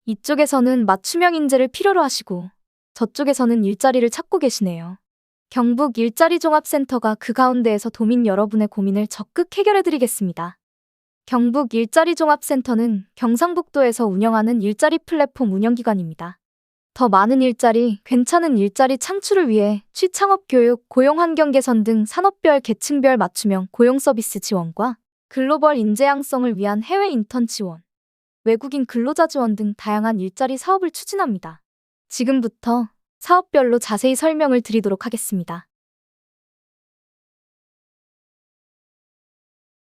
이쪽에서는 맞춤형 인재를 필요로 하시고 저쪽에서는 일자리를 찾고 계시네요. 경북 일자리 종합센터가 그 가운데에서 도민 여러분의 고민을 적극 해결해드리겠습니다. 경북 일자리 종합센터는 경상북도에서 운영하는 일자리 플랫폼 운영기관입니다. 더 많은 일자리, 괜찮은 일자리 창출을 위해 취창업 교육, 고용 환경 개선 등 산업별, 계층별 맞춤형 고용 서비스 지원과 글로벌 인재 양성을 위한 해외 인턴 지원, 외국인 근로자 지원 등 다양한 일자리 사업을 추진합니다. 지금부터 사업별로 자세히 설명을 드리도록 하겠습니다.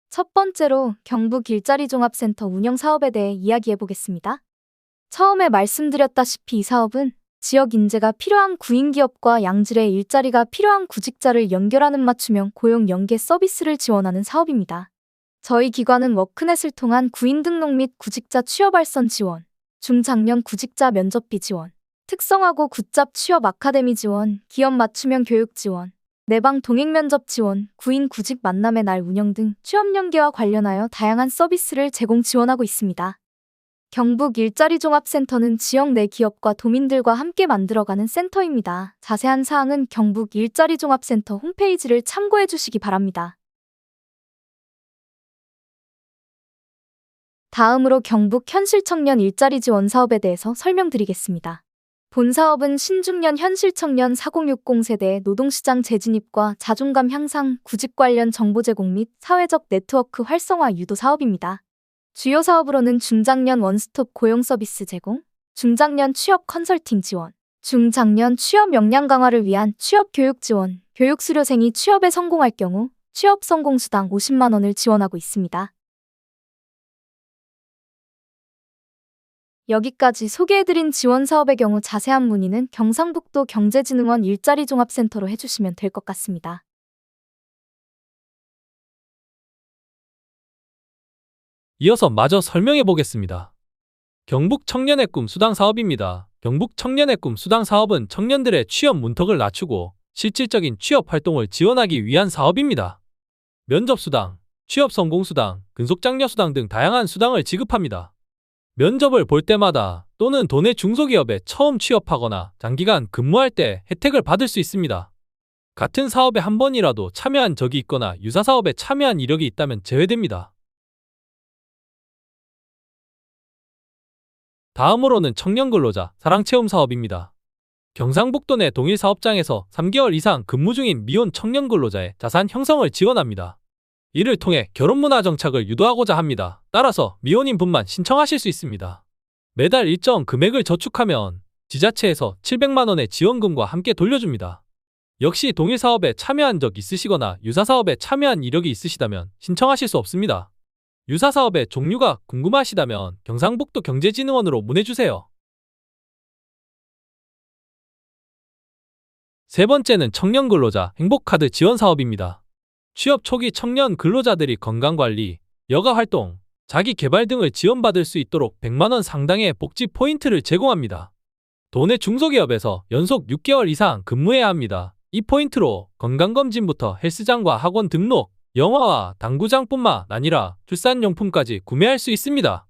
첫 번째로 경북 일자리 종합센터 운영 사업에 대해 이야기해 보겠습니다. 처음에 말씀드렸다시피 이 사업은 지역 인재가 필요한 구인기업과 양질의 일자리가 필요한 구직자를 연결하는 맞춤형 고용 연계 서비스를 지원하는 사업입니다. 저희 기관은 워크넷을 통한 구인 등록 및 구직자 취업 알선 지원, 중장년 구직자 면접비 지원, 특성화고 굿잡 취업 아카데미 지원, 기업 맞춤형 교육 지원, 내방 동행 면접 지원, 구인 구직 만남의 날 운영 등 취업 연계와 관련하여 다양한 서비스를 제공 지원하고 있습니다. 경북 일자리 종합센터는 지역 내 기업과 도민들과 함께 만들어가는 센터입니다. 자세한 사항은 경북 일자리 종합센터 홈페이지를 참고해 주시기 바랍니다. 다음으로 경북 현실청년 일자리 지원 사업에 대해서 설명드리겠습니다. 본 사업은 신중년 현실청년 4060 세대의 노동시장 재진입과 자존감 향상, 구직 관련 정보 제공 및 사회적 네트워크 활성화 유도 사업입니다. 주요 사업으로는 중장년 원스톱 고용 서비스 제공, 중장년 취업 컨설팅 지원, 중장년 취업 역량 강화를 위한 취업 교육 지원, 교육 수료생이 취업에 성공할 경우 취업 성공 수당 50만 원을 지원하고 있습니다. 여기까지 소개해드린 지원 사업의 경우 자세한 문의는 경상북도 경제진흥원 일자리 종합센터로 해주시면 될 것 같습니다. 이어서 마저 설명해 보겠습니다. 경북 청년의 꿈 수당 사업입니다. 경북 청년의 꿈 수당 사업은 청년들의 취업 문턱을 낮추고 실질적인 취업 활동을 지원하기 위한 사업입니다. 면접 수당, 취업 성공 수당, 근속장려 수당 등 다양한 수당을 지급합니다. 면접을 볼 때마다 또는 도내 중소기업에 처음 취업하거나 장기간 근무할 때 혜택을 받을 수 있습니다. 같은 사업에 한 번이라도 참여한 적이 있거나 유사 사업에 참여한 이력이 있다면 제외됩니다. 다음으로는 청년근로자 사랑체험 사업입니다. 경상북도 내 동일 사업장에서 3개월 이상 근무 중인 미혼 청년근로자의 자산 형성을 지원합니다. 이를 통해 결혼문화 정착을 유도하고자 합니다. 따라서 미혼인 분만 신청하실 수 있습니다. 매달 일정 금액을 저축하면 지자체에서 700만 원의 지원금과 함께 돌려줍니다. 역시 동일 사업에 참여한 적 있으시거나 유사 사업에 참여한 이력이 있으시다면 신청하실 수 없습니다. 유사 사업의 종류가 궁금하시다면 경상북도 경제진흥원으로 문의주세요. 세 번째는 청년근로자 행복카드 지원 사업입니다. 취업 초기 청년 근로자들이 건강관리, 여가활동, 자기개발 등을 지원받을 수 있도록 100만 원 상당의 복지 포인트를 제공합니다. 도내 중소기업에서 연속 6개월 이상 근무해야 합니다. 이 포인트로 건강검진부터 헬스장과 학원 등록, 영화와 당구장뿐만 아니라 출산용품까지 구매할 수 있습니다.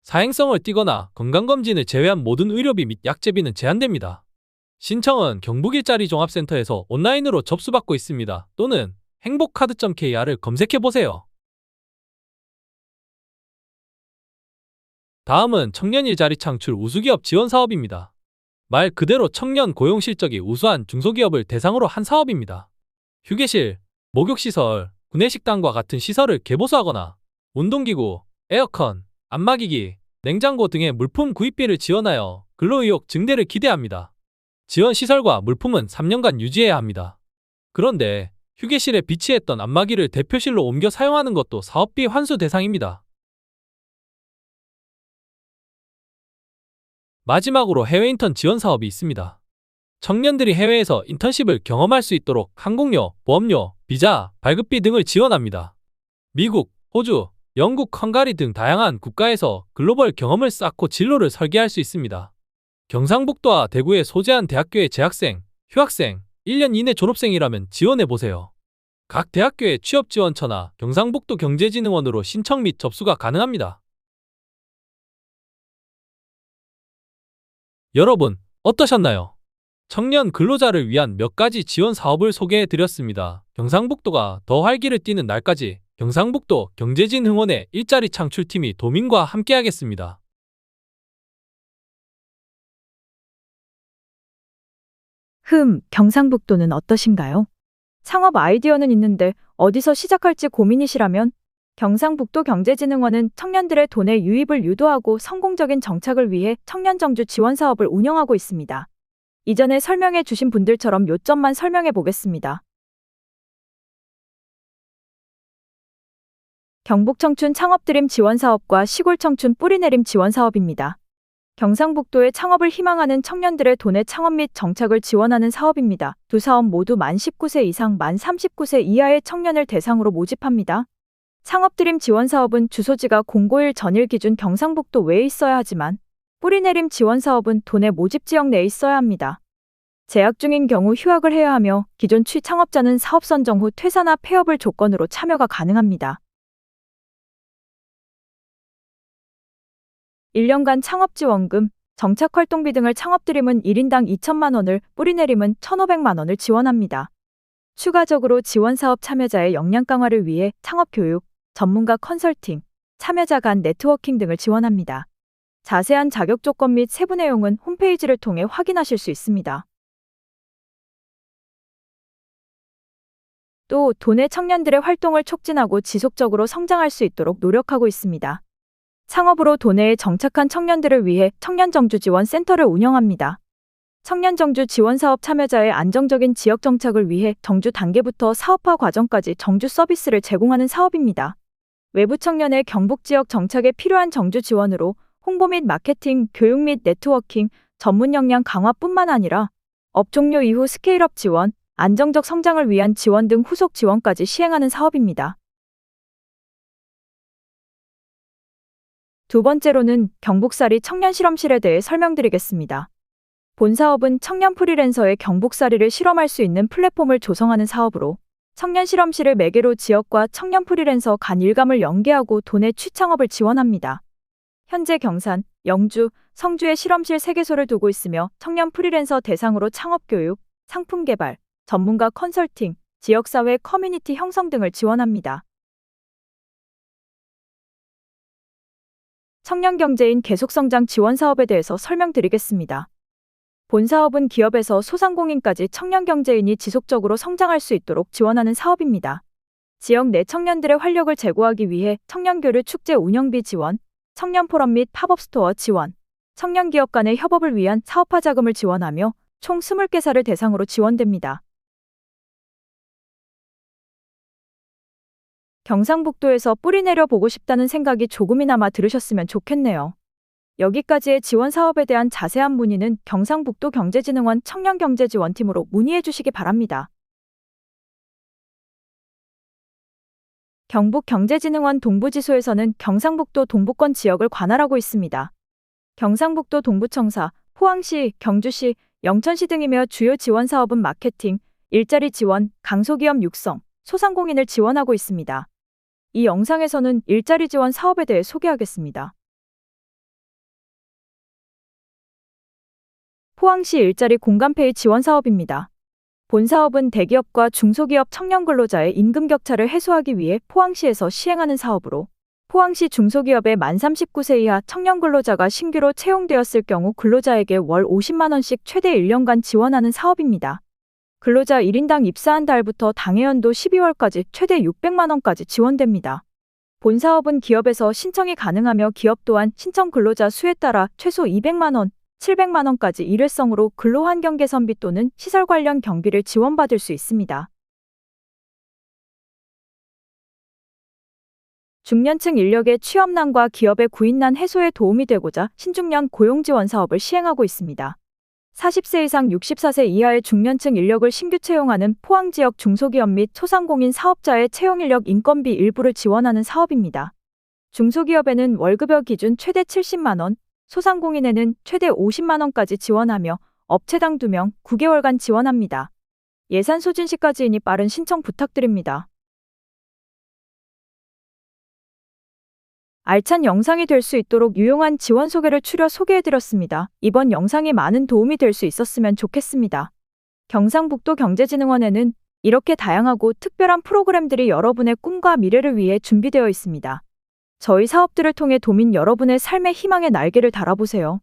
사행성을 띠거나 건강검진을 제외한 모든 의료비 및 약제비는 제한됩니다. 신청은 경북일자리 종합센터에서 온라인으로 접수받고 있습니다. 또는 행복카드.kr을 검색해보세요. 다음은 청년 일자리 창출 우수기업 지원 사업입니다. 말 그대로 청년 고용 실적이 우수한 중소기업을 대상으로 한 사업입니다. 휴게실, 목욕시설, 구내식당과 같은 시설을 개보수하거나 운동기구, 에어컨, 안마기기, 냉장고 등의 물품 구입비를 지원하여 근로의욕 증대를 기대합니다. 지원 시설과 물품은 3년간 유지해야 합니다. 그런데 휴게실에 비치했던 안마기를 대표실로 옮겨 사용하는 것도 사업비 환수 대상입니다. 마지막으로 해외 인턴 지원 사업이 있습니다. 청년들이 해외에서 인턴십을 경험할 수 있도록 항공료, 보험료, 비자, 발급비 등을 지원합니다. 미국, 호주, 영국, 헝가리 등 다양한 국가에서 글로벌 경험을 쌓고 진로를 설계할 수 있습니다. 경상북도와 대구에 소재한 대학교의 재학생, 휴학생, 1년 이내 졸업생이라면 지원해보세요. 각 대학교의 취업지원처나 경상북도 경제진흥원으로 신청 및 접수가 가능합니다. 여러분, 어떠셨나요? 청년 근로자를 위한 몇 가지 지원 사업을 소개해 드렸습니다. 경상북도가 더 활기를 띠는 날까지 경상북도 경제진흥원의 일자리 창출팀이 도민과 함께하겠습니다. 경상북도는 어떠신가요? 창업 아이디어는 있는데 어디서 시작할지 고민이시라면 경상북도 경제진흥원은 청년들의 돈의 유입을 유도하고 성공적인 정착을 위해 청년정주 지원 사업을 운영하고 있습니다. 이전에 설명해 주신 분들처럼 요점만 설명해 보겠습니다. 경북청춘 창업드림 지원 사업과 시골청춘 뿌리내림 지원 사업입니다. 경상북도의 창업을 희망하는 청년들의 돈의 창업 및 정착을 지원하는 사업입니다. 두 사업 모두 만 19세 이상 만 39세 이하의 청년을 대상으로 모집합니다. 창업드림 지원 사업은 주소지가 공고일 전일 기준 경상북도 외에 있어야 하지만 뿌리내림 지원 사업은 도내 모집 지역 내에 있어야 합니다. 재학 중인 경우 휴학을 해야 하며 기존 취창업자는 사업 선정 후 퇴사나 폐업을 조건으로 참여가 가능합니다. 1년간 창업지원금, 정착활동비 등을 창업드림은 1인당 2천만 원을, 뿌리내림은 1,500만 원을 지원합니다. 추가적으로 지원사업 참여자의 역량 강화를 위해 창업교육, 전문가 컨설팅, 참여자 간 네트워킹 등을 지원합니다. 자세한 자격 조건 및 세부 내용은 홈페이지를 통해 확인하실 수 있습니다. 또 도내 청년들의 활동을 촉진하고 지속적으로 성장할 수 있도록 노력하고 있습니다. 창업으로 도내에 정착한 청년들을 위해 청년정주지원센터를 운영합니다. 청년정주 지원사업 참여자의 안정적인 지역 정착을 위해 정주 단계부터 사업화 과정까지 정주 서비스를 제공하는 사업입니다. 외부 청년의 경북 지역 정착에 필요한 정주 지원으로 홍보 및 마케팅, 교육 및 네트워킹, 전문 역량 강화뿐만 아니라 업 종료 이후 스케일업 지원, 안정적 성장을 위한 지원 등 후속 지원까지 시행하는 사업입니다. 두 번째로는 경북사리 청년실험실에 대해 설명드리겠습니다. 본 사업은 청년 프리랜서의 경북사리를 실험할 수 있는 플랫폼을 조성하는 사업으로 청년실험실을 매개로 지역과 청년 프리랜서 간 일감을 연계하고 도내 취창업을 지원합니다. 현재 경산, 영주, 성주에 실험실 3개소를 두고 있으며 청년 프리랜서 대상으로 창업교육, 상품 개발, 전문가 컨설팅, 지역사회 커뮤니티 형성 등을 지원합니다. 청년경제인 계속성장 지원 사업에 대해서 설명드리겠습니다. 본 사업은 기업에서 소상공인까지 청년경제인이 지속적으로 성장할 수 있도록 지원하는 사업입니다. 지역 내 청년들의 활력을 제고하기 위해 청년교류 축제 운영비 지원, 청년포럼 및 팝업스토어 지원, 청년기업 간의 협업을 위한 사업화 자금을 지원하며 총 20개사를 대상으로 지원됩니다. 경상북도에서 뿌리 내려보고 싶다는 생각이 조금이나마 들으셨으면 좋겠네요. 여기까지의 지원 사업에 대한 자세한 문의는 경상북도 경제진흥원 청년경제지원팀으로 문의해 주시기 바랍니다. 경북경제진흥원 동부지소에서는 경상북도 동부권 지역을 관할하고 있습니다. 경상북도 동부청사, 포항시, 경주시, 영천시 등이며 주요 지원 사업은 마케팅, 일자리 지원, 강소기업 육성, 소상공인을 지원하고 있습니다. 이 영상에서는 일자리 지원 사업에 대해 소개하겠습니다. 포항시 일자리 공간페이 지원 사업입니다. 본 사업은 대기업과 중소기업 청년 근로자의 임금 격차를 해소하기 위해 포항시에서 시행하는 사업으로 포항시 중소기업의 만 39세 이하 청년 근로자가 신규로 채용되었을 경우 근로자에게 월 50만 원씩 최대 1년간 지원하는 사업입니다. 근로자 1인당 입사한 달부터 당해연도 12월까지 최대 600만 원까지 지원됩니다. 본 사업은 기업에서 신청이 가능하며 기업 또한 신청 근로자 수에 따라 최소 200만 원, 700만 원까지 일회성으로 근로환경 개선비 또는 시설 관련 경비를 지원받을 수 있습니다. 중년층 인력의 취업난과 기업의 구인난 해소에 도움이 되고자 신중년 고용지원 사업을 시행하고 있습니다. 40세 이상 64세 이하의 중년층 인력을 신규 채용하는 포항 지역 중소기업 및 소상공인 사업자의 채용인력 인건비 일부를 지원하는 사업입니다. 중소기업에는 월급여 기준 최대 70만 원, 소상공인에는 최대 50만 원까지 지원하며 업체당 2명, 9개월간 지원합니다. 예산 소진 시까지이니 빠른 신청 부탁드립니다. 알찬 영상이 될 수 있도록 유용한 지원 소개를 추려 소개해드렸습니다. 이번 영상이 많은 도움이 될 수 있었으면 좋겠습니다. 경상북도 경제진흥원에는 이렇게 다양하고 특별한 프로그램들이 여러분의 꿈과 미래를 위해 준비되어 있습니다. 저희 사업들을 통해 도민 여러분의 삶의 희망의 날개를 달아보세요.